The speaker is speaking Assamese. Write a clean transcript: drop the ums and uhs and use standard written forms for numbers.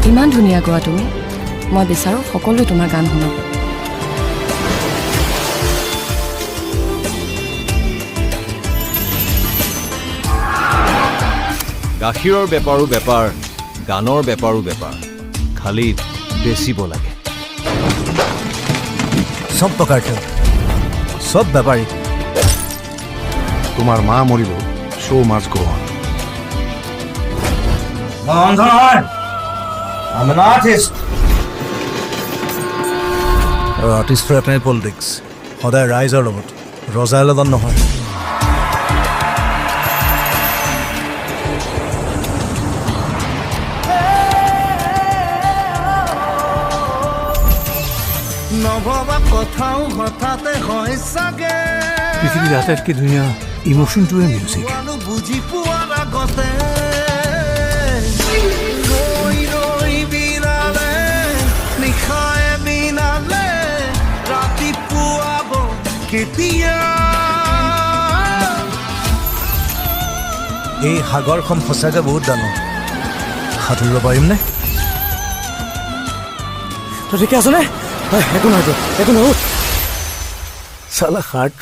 ইমান ধুনীয়া গোৱা তুমি মই বিচাৰোঁ সকলোৱে তোমাৰ গান শুনক গাখীৰৰ বেপাৰো বেপাৰ গানৰ বেপাৰো বেপাৰ খালি বেচিব লাগে সব টকাৰ খেল সব বেপাৰী তোমাৰ মা মৰিব show' must go on I'm an artist. আৰু আৰ্টিষ্টৰ এটাই পলিটিক্স সদায় ৰাইজৰ লগত ৰজাৰ লগত নহয় নভবা কথাও হঠাতে হয় চাগে পৃথিৱীৰ আটাইতকৈ ধুনীয়া ইমোশ্যনটোৱে মিউজিক বুজি পোৱাৰ আগতে ৰৈ ৰৈ বিনালে নিশায়ে বিনালে ৰাতিপুৱাব কেতিয়া এই সাগৰখন সঁচাকৈ বহুত ডাঙৰ সাঁতুৰিব পাৰিমনে তই ঠিকে আছনে একো নহয় একো নহয় চালা হাৰ্ট